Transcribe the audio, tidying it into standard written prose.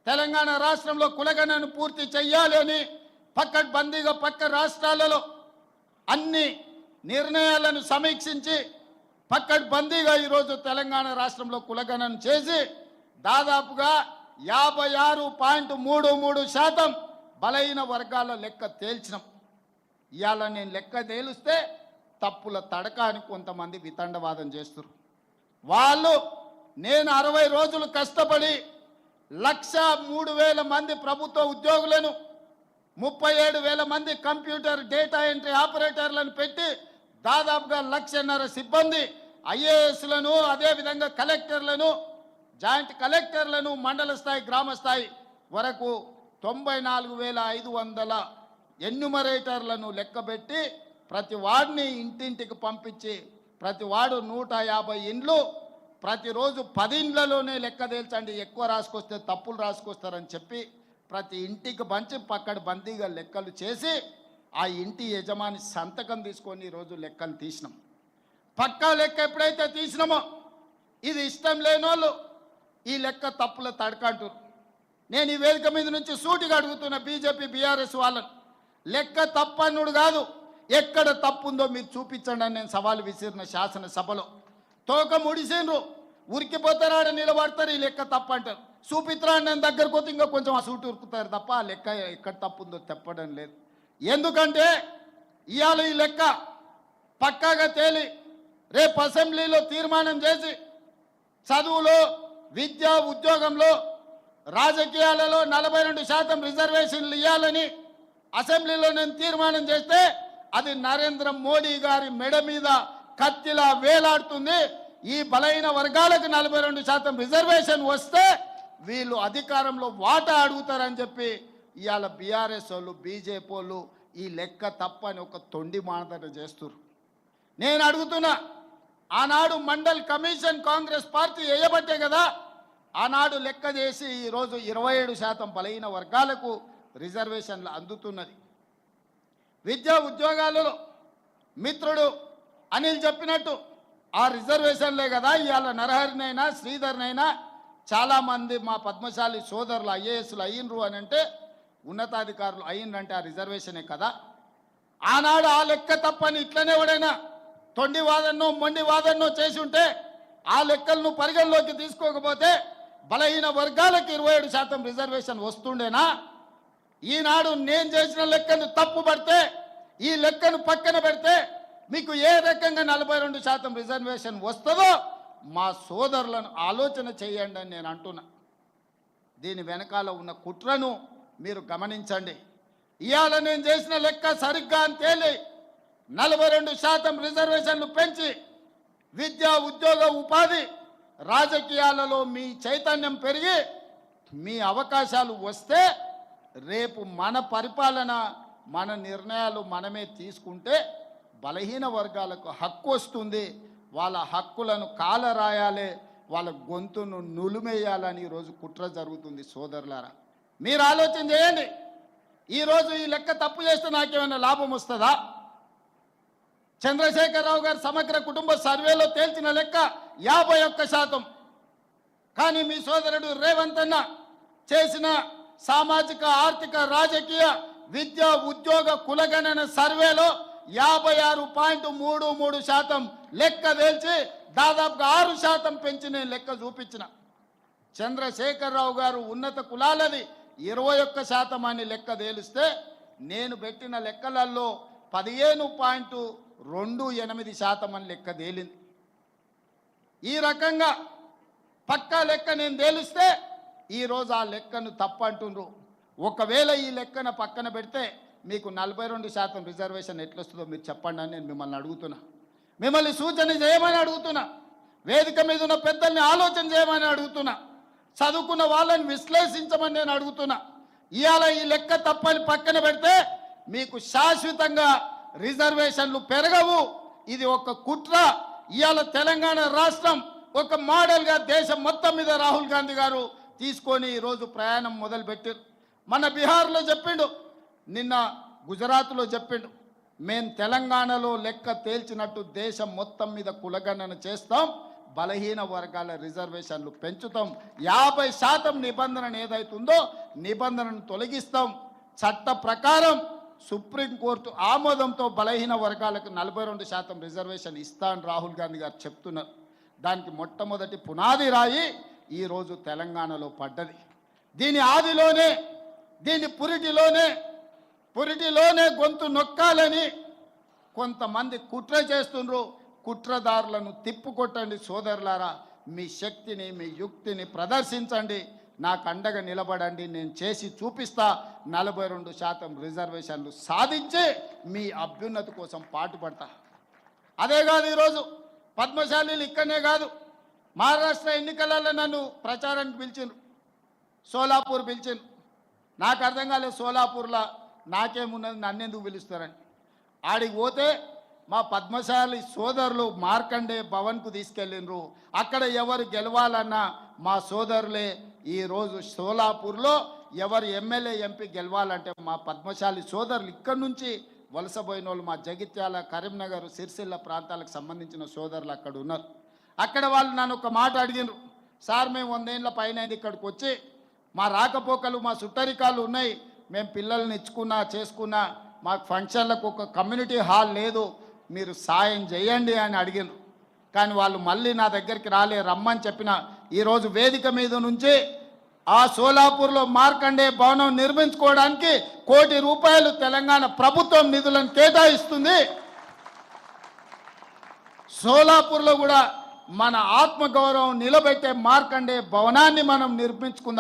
తెలంగాణ రాష్ట్రంలో కులగణను పూర్తి చేయాలి అని పక్కడ్బందీగా పక్క రాష్ట్రాలలో అన్ని నిర్ణయాలను సమీక్షించి పక్కడ్బందీగా ఈరోజు తెలంగాణ రాష్ట్రంలో కులగణను చేసి దాదాపుగా 56.33% బలహీన వర్గాల లెక్క తేల్చినాం. ఇవాళ నేను లెక్క తేలిస్తే తప్పుల తడక అని కొంతమంది వితండవాదం చేస్తారు. వాళ్ళు నేను 60 రోజులు కష్టపడి 1,03,000 మంది ప్రభుత్వ ఉద్యోగులను 37,000 మంది కంప్యూటర్ డేటా ఎంట్రీ ఆపరేటర్లను పెట్టి దాదాపుగా 1,00,000 సిబ్బంది ఐఏఎస్లను అదేవిధంగా కలెక్టర్లను జాయింట్ కలెక్టర్లను మండల స్థాయి గ్రామ స్థాయి వరకు 94,500 ఎన్యుమరేటర్లను లెక్కబెట్టి ప్రతి వాడిని ఇంటింటికి పంపించి ప్రతి వాడు 150 ఇండ్లు ప్రతిరోజు 10 ఇండ్లలోనే లెక్క తేల్చండి, ఎక్కువ రాసుకొస్తే తప్పులు రాసుకొస్తారని చెప్పి ప్రతి ఇంటికి పంచి పక్కడ్బందీగా లెక్కలు చేసి ఆ ఇంటి యజమాని సంతకం తీసుకొని ఈరోజు లెక్కలు తీసినాం. పక్కా లెక్క ఎప్పుడైతే తీసినామో ఇది ఇష్టం లేనోళ్ళు ఈ లెక్క తప్పుల తడకంటారు. నేను ఈ వేదిక మీద నుంచి సూటిగా అడుగుతున్న బీజేపీ బీఆర్ఎస్ వాళ్ళను, లెక్క తప్పన్నుడు కాదు, ఎక్కడ తప్పుందో మీరు చూపించండి అని నేను సవాలు విసిరిన శాసనసభలో. తోక ముడిసిండ్రు, ఉరికిపోతారాడ నిలబడతారు, ఈ లెక్క తప్పు అంటారు. చూపిత్రా నేను దగ్గరకు పోతే ఇంకా కొంచెం ఆ సూటి ఉరుకుతారు తప్ప ఆ లెక్క ఎక్కడ తప్పుందో చెప్పడం లేదు. ఎందుకంటే ఇవాళ ఈ లెక్క పక్కాగా తేలి రేపు అసెంబ్లీలో తీర్మానం చేసి చదువులో విద్య ఉద్యోగంలో రాజకీయాలలో 42% రిజర్వేషన్లు ఇవ్వాలని అసెంబ్లీలో నేను తీర్మానం చేస్తే అది నరేంద్ర మోడీ గారి మెడ మీద కత్తిలా వేలాడుతుంది. ఈ బలహీన వర్గాలకు 42% రిజర్వేషన్ వస్తే వీళ్ళు అధికారంలో వాటా అడుగుతారని చెప్పి ఇవాళ బీఆర్ఎస్ వాళ్ళు బీజేపీ వాళ్ళు ఈ లెక్క తప్పని ఒక తొండి మానదట చేస్తున్నారు. నేను అడుగుతున్నా, ఆనాడు మండల్ కమిషన్ కాంగ్రెస్ పార్టీ వేయబట్టే కదా ఆనాడు లెక్క చేసి ఈరోజు 27% బలహీన వర్గాలకు రిజర్వేషన్లు అందుతున్నది. విద్యా ఉద్యోగాలలో మిత్రుడు అనిల్ చెప్పినట్టు ఆ రిజర్వేషన్లే కదా ఇవాళ నరహరినైనా శ్రీధర్నైనా చాలామంది మా పద్మశాలి సోదరులు ఐఏఎస్లు అయ్యిండ్రు అని అంటే ఉన్నతాధికారులు అయ్యిండ్రంటే ఆ రిజర్వేషనే కదా. ఆనాడు ఆ లెక్క తప్పని ఇట్లనే ఎవడైనా తొండి వాదన్నో మొండి వాదన్నో చేసి ఉంటే ఆ లెక్కలను పరిగణలోకి తీసుకోకపోతే బలహీన వర్గాలకు 27% రిజర్వేషన్ వస్తుండేనా? ఈనాడు నేను చేసిన లెక్కను తప్పు పడితే ఈ లెక్కను పక్కన పెడితే మీకు ఏ రకంగా 42% రిజర్వేషన్ వస్తుందో మా సోదరులను ఆలోచన చేయండి అని నేను అంటున్నా. దీని వెనకాల ఉన్న కుట్రను మీరు గమనించండి. ఇవాళ నేను చేసిన లెక్క సరిగ్గా అని తేలి 42% రిజర్వేషన్లు పెంచి విద్య ఉద్యోగ ఉపాధి రాజకీయాలలో మీ చైతన్యం పెరిగి మీ అవకాశాలు వస్తే రేపు మన పరిపాలన మన నిర్ణయాలు మనమే తీసుకుంటే బలహీన వర్గాలకు హక్కు వస్తుంది. వాళ్ళ హక్కులను కాలరాయాలి, వాళ్ళ గొంతును నులిమేయాలని ఈరోజు కుట్ర జరుగుతుంది. సోదరులారా, మీరు ఆలోచన చేయండి. ఈరోజు ఈ లెక్క తప్పు చేస్తే నాకేమైనా లాభం వస్తుందా? చంద్రశేఖరరావు గారు సమగ్ర కుటుంబ సర్వేలో తేల్చిన లెక్క 51%. కానీ మీ సోదరుడు రేవంత్ అన్న చేసిన సామాజిక ఆర్థిక రాజకీయ విద్య ఉద్యోగ కులగణన సర్వేలో 56.33% లెక్క తేల్చి దాదాపుగా 6% పెంచి నేను లెక్క చూపించిన. చంద్రశేఖరరావు గారు ఉన్నత కులాలది 21% అని లెక్క తేలిస్తే నేను పెట్టిన లెక్కలలో 15.28% అని లెక్క తేలింది. ఈ రకంగా పక్కా లెక్క నేను తేలిస్తే ఈరోజు ఆ లెక్కను తప్పంటుండ్రు. ఒకవేళ ఈ లెక్కన పక్కన పెడితే మీకు 42% రిజర్వేషన్ ఎట్లొస్తుందో మీరు చెప్పండి అని నేను మిమ్మల్ని అడుగుతున్నా. మిమ్మల్ని సూచన చేయమని అడుగుతున్నా. వేదిక మీద ఉన్న పెద్దల్ని ఆలోచన చేయమని అడుగుతున్నా. చదువుకున్న వాళ్ళని విశ్లేషించమని నేను అడుగుతున్నా. ఇవాళ ఈ లెక్క తప్పని పక్కన పెడితే మీకు శాశ్వతంగా రిజర్వేషన్లు పెరగవు. ఇది ఒక కుట్ర. ఇవాళ తెలంగాణ రాష్ట్రం ఒక మోడల్గా దేశం మొత్తం మీద రాహుల్ గాంధీ గారు తీసుకొని ఈరోజు ప్రయాణం మొదలుపెట్టారు. మన బీహార్లో చెప్పిండు, నిన్న గుజరాత్లో చెప్పిండు, మేము తెలంగాణలో లెక్క తేల్చినట్టు దేశం మొత్తం మీద కులగణన చేస్తాం, బలహీన వర్గాల రిజర్వేషన్లు పెంచుతాం. 50% నిబంధన ఏదైతుందో నిబంధనను తొలగిస్తాం. చట్ట ప్రకారం సుప్రీంకోర్టు ఆమోదంతో బలహీన వర్గాలకు 42% రిజర్వేషన్ ఇస్తా అని రాహుల్ గాంధీ గారు చెప్తున్నారు. దానికి మొట్టమొదటి పునాది రాయి ఈరోజు తెలంగాణలో పడ్డది. దీని ఆదిలోనే, దీని పురిటిలోనే గొంతు నొక్కాలని కొంతమంది కుట్ర చేస్తుండ్రు. కుట్రదారులను తిప్పుకొట్టండి సోదరులారా. మీ శక్తిని, మీ యుక్తిని ప్రదర్శించండి. నాకు అండగా నిలబడండి. నేను చేసి చూపిస్తా. 42% రిజర్వేషన్లు సాధించి మీ అభ్యున్నతి కోసం పాటుపడతా. అదే కాదు, ఈరోజు పద్మశాలీలు ఇక్కడనే కాదు, మహారాష్ట్ర ఎన్నికలలో నన్ను ప్రచారానికి పిలిచిండ్రు. సోలాపూర్ పిలిచిండ్రు. నాకు అర్థం కాలేదు, సోలాపూర్లో నాకేమున్నది, నన్నెందుకు పిలుస్తారని. ఆడికి పోతే మా పద్మశాలి సోదరులు మార్కండే భవన్కు తీసుకెళ్ళిండ్రు. అక్కడ ఎవరు గెలవాలన్నా మా సోదరులే. ఈరోజు సోలాపూర్లో ఎవరు ఎమ్మెల్యే ఎంపీ గెలవాలంటే మా పద్మశాలి సోదరులు ఇక్కడి నుంచి వలసపోయిన వాళ్ళు, మా జగిత్యాల, కరీంనగర్, సిరిసిల్ల ప్రాంతాలకు సంబంధించిన సోదరులు అక్కడ ఉన్నారు. అక్కడ వాళ్ళు నన్ను ఒక మాట అడిగినారు, సార్ మేము 100 ఏళ్ళ పైన ఇక్కడికి వచ్చి మా రాకపోకలు, మా సుట్టరికాలు ఉన్నాయి, మేము పిల్లల్ని ఇచ్చుకున్నా చేసుకున్నా, మాకు ఫంక్షన్లకు ఒక కమ్యూనిటీ హాల్ లేదు, మీరు సాయం చేయండి అని అడిగినారు. కానీ వాళ్ళు మళ్ళీ నా దగ్గరికి రాలే, రమ్మని చెప్పిన. ఈరోజు వేదిక మీద నుంచి ఆ సోలాపూర్లో మార్కండే భవనం నిర్మించుకోవడానికి ₹1 కోటి తెలంగాణ ప్రభుత్వం నిధులను కేటాయిస్తుంది. సోలాపూర్లో కూడా మన ఆత్మగౌరవం నిలబెట్టే మార్కండే భవనాన్ని మనం నిర్మించుకుందాం.